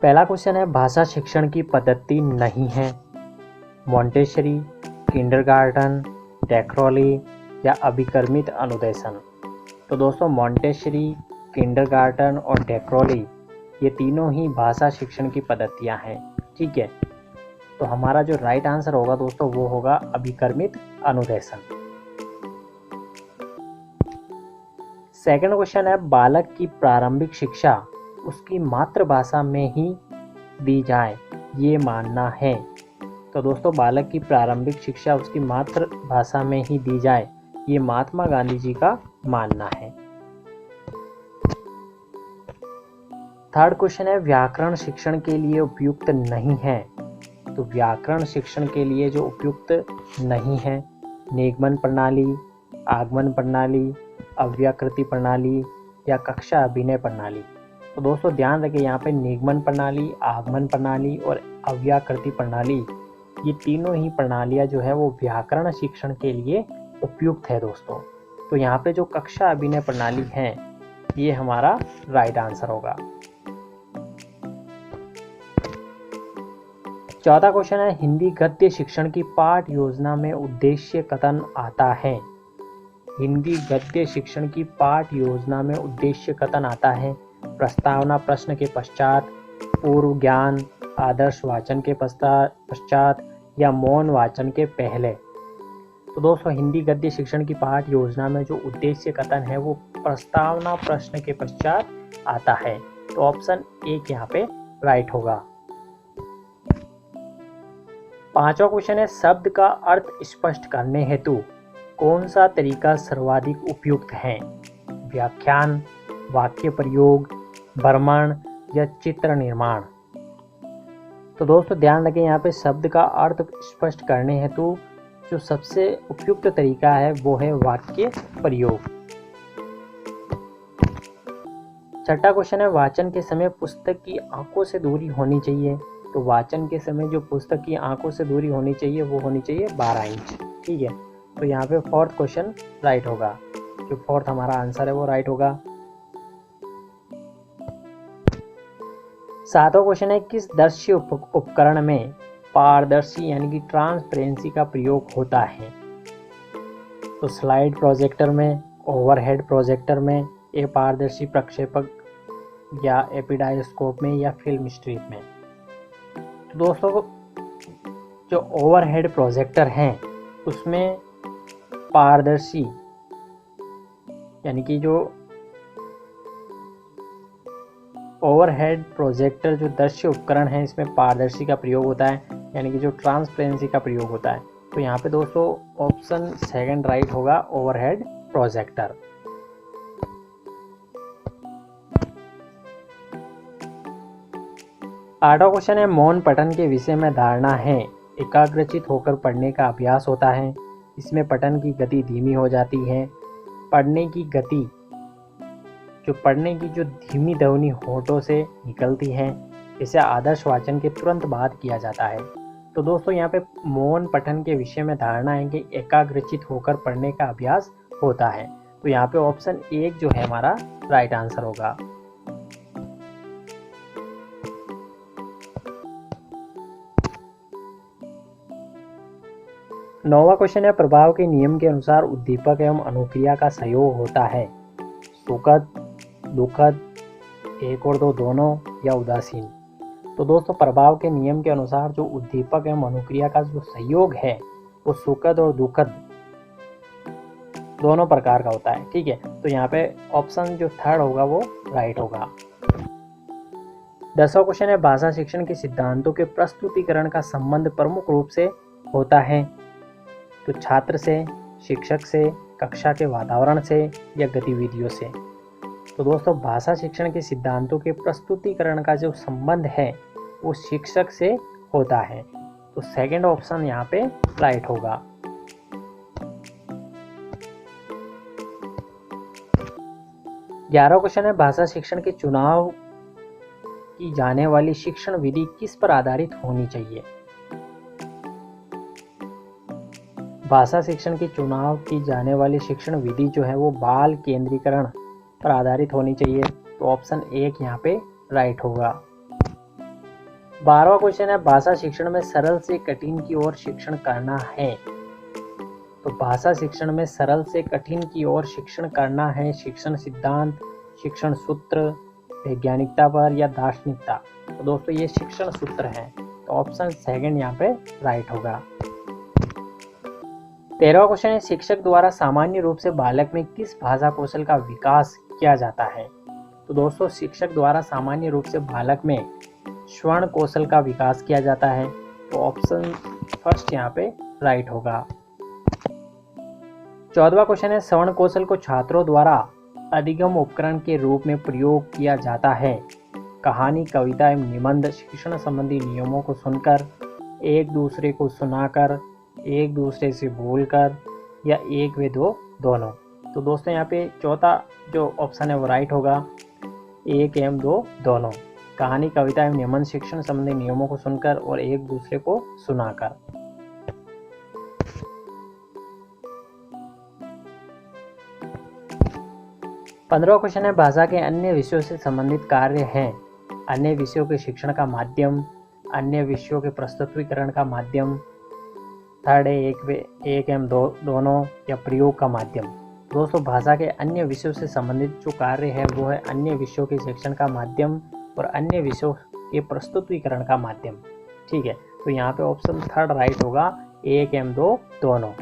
पहला क्वेश्चन है, भाषा शिक्षण की पद्धति नहीं है। मॉन्टेसरी, किंडरगार्टन, टेक्रोली या अभिकर्मित अनुदेशन। तो दोस्तों मॉन्टेसरी, किंडरगार्टन और टेक्रोली ये तीनों ही भाषा शिक्षण की पद्धतियां हैं। ठीक है, तो हमारा जो राइट आंसर होगा दोस्तों वो होगा अभिकर्मित अनुदेशन। सेकंड क्वेश्चन है, बालक की प्रारंभिक शिक्षा उसकी मातृभाषा में ही दी जाए, ये मानना है। तो दोस्तों बालक की प्रारंभिक शिक्षा उसकी मातृभाषा में ही दी जाए, ये महात्मा गांधी जी का मानना है। थर्ड क्वेश्चन है, व्याकरण शिक्षण के लिए उपयुक्त नहीं है। तो व्याकरण शिक्षण के लिए जो उपयुक्त नहीं है, निगमन प्रणाली, आगमन प्रणाली, अव्याकृति प्रणाली या कक्षा अभिनय प्रणाली। तो दोस्तों ध्यान रखें यहाँ पे निगमन प्रणाली, आगमन प्रणाली और अव्याकृति प्रणाली ये तीनों ही प्रणालियाँ जो है वो व्याकरण शिक्षण के लिए उपयुक्त है दोस्तों। तो यहाँ पे जो कक्षा अभिनय प्रणाली है ये हमारा राइट आंसर होगा। चौथा क्वेश्चन है, हिंदी गद्य शिक्षण की पाठ योजना में उद्देश्य कथन आता है। हिंदी गद्य शिक्षण की पाठ योजना में उद्देश्य कथन आता है प्रस्तावना प्रश्न के पश्चात, पूर्व ज्ञान, आदर्श वाचन के पश्चात या मौन वाचन के पहले। तो दोस्तों हिंदी गद्य शिक्षण की पाठ योजना में जो उद्देश्य कथन है वो प्रस्तावना प्रश्न के पश्चात आता है। तो ऑप्शन एक यहाँ पे राइट होगा। पांचवा क्वेश्चन है, शब्द का अर्थ स्पष्ट करने हेतु कौन सा तरीका सर्वाधिक उपयुक्त है। व्याख्यान, वाक्य प्रयोग, वर्णन या चित्र निर्माण। तो दोस्तों ध्यान रखें यहाँ पे शब्द का अर्थ स्पष्ट करने हेतु जो सबसे उपयुक्त तरीका है वो है वाक्य प्रयोग। छठा क्वेश्चन है, वाचन के समय पुस्तक की आंखों से दूरी होनी चाहिए। तो वाचन के समय जो पुस्तक की आंखों से दूरी होनी चाहिए वो होनी चाहिए 12 इंच। ठीक है, तो यहाँ पे फोर्थ क्वेश्चन राइट होगा। जो फोर्थ हमारा आंसर है वो राइट होगा। सातवां क्वेश्चन है, किस दृश्य उपकरण में पारदर्शी यानी कि ट्रांसपेरेंसी का प्रयोग होता है। तो स्लाइड प्रोजेक्टर में, ओवरहेड प्रोजेक्टर में, पारदर्शी प्रक्षेपक या एपिडायोस्कोप में या फिल्म स्ट्रिप में। तो दोस्तों जो ओवरहेड प्रोजेक्टर हैं उसमें पारदर्शी यानी कि जो ओवरहेड प्रोजेक्टर जो दृश्य उपकरण है इसमें पारदर्शी का प्रयोग होता है यानी कि जो ट्रांसपेरेंसी का प्रयोग होता है। तो यहाँ पे दोस्तों ऑप्शन सेकंड राइट होगा, ओवरहेड प्रोजेक्टर। आठवां क्वेश्चन है, मौन पठन के विषय में धारणा है एकाग्रचित होकर पढ़ने का अभ्यास होता है। इसमें पठन की गति धीमी हो जाती है। पढ़ने की जो धीमी ध्वनि होठों से निकलती है, इसे आदर्श वाचन के तुरंत बाद किया जाता है। तो दोस्तों यहाँ पे मौन पठन के विषय में धारणा है कि एकाग्रचित होकर पढ़ने का अभ्यास होता है। तो यहाँ पे ऑप्शन एक जो है हमारा राइट आंसर होगा। नौवां क्वेश्चन है, प्रभाव के नियम के अनुसार उद्दीपक एवं अनुक्रिया का सहयोग होता है। सुखद, दुखद, एक और दो दोनों या उदासीन। तो दोस्तों प्रभाव के नियम के अनुसार जो उद्दीपक एवं अनुक्रिया का जो सहयोग है वो सुखद और दुखद दोनों प्रकार का होता है। ठीक है, तो यहाँ पे ऑप्शन जो थर्ड होगा वो राइट होगा। 10वां क्वेश्चन है, भाषा शिक्षण के सिद्धांतों के प्रस्तुतिकरण का संबंध प्रमुख रूप से होता है तो छात्र से, शिक्षक से, कक्षा के वातावरण से या गतिविधियों से। तो दोस्तों भाषा शिक्षण के सिद्धांतों के प्रस्तुतिकरण का जो संबंध है वो शिक्षक से होता है। तो सेकंड ऑप्शन यहाँ पे राइट होगा। 11वां क्वेश्चन है, भाषा शिक्षण के चुनाव की जाने वाली शिक्षण विधि किस पर आधारित होनी चाहिए। भाषा शिक्षण के चुनाव की जाने वाली शिक्षण विधि जो है वो बाल केंद्रीकरण पर आधारित होनी चाहिए। तो ऑप्शन एक यहाँ पे राइट होगा। 12वां क्वेश्चन है, भाषा शिक्षण में सरल से कठिन की ओर शिक्षण करना है। तो भाषा शिक्षण में सरल से कठिन की ओर शिक्षण करना है। शिक्षण सिद्धांत, शिक्षण सूत्र, वैज्ञानिकता पर या दार्शनिकता। तो दोस्तों ये शिक्षण सूत्र है, तो ऑप्शन सेकंड यहाँ पे राइट होगा। 13वां क्वेश्चन है, शिक्षक द्वारा सामान्य रूप से बालक में किस भाषा कौशल का विकास किया जाता है। तो दोस्तों शिक्षक द्वारा सामान्य रूप से बालक में श्रवण कौशल का विकास किया जाता है, तो ऑप्शन फर्स्ट यहाँ पे राइट होगा। 14वां क्वेश्चन है, श्रवण कौशल को छात्रों द्वारा अधिगम उपकरण के रूप में प्रयोग किया जाता है। कहानी, कविता एवं निबंध शिक्षण संबंधी नियमों को सुनकर, एक दूसरे को सुनाकर, एक दूसरे से बोलकर या एक व दो दोनों। तो दोस्तों यहाँ पे चौथा जो ऑप्शन है वो राइट होगा, एक एवं दो दोनों। कहानी, कविता एवं निबंध शिक्षण संबंधी नियमों को सुनकर और एक दूसरे को सुनाकर। 15वां क्वेश्चन है, भाषा के अन्य विषयों से संबंधित कार्य हैं। अन्य विषयों के शिक्षण का माध्यम, अन्य विषयों के प्रस्तुतिकरण का माध्यम, थर्ड है एक एवं दो दोनों या प्रयोग का माध्यम। दोस्तों भाषा के अन्य विषयों से संबंधित जो कार्य है वो है अन्य विषयों के शिक्षण का माध्यम और अन्य विषयों के प्रस्तुतिकरण का माध्यम। ठीक है, तो यहाँ पे ऑप्शन थर्ड राइट होगा, एक एवं दो दोनों।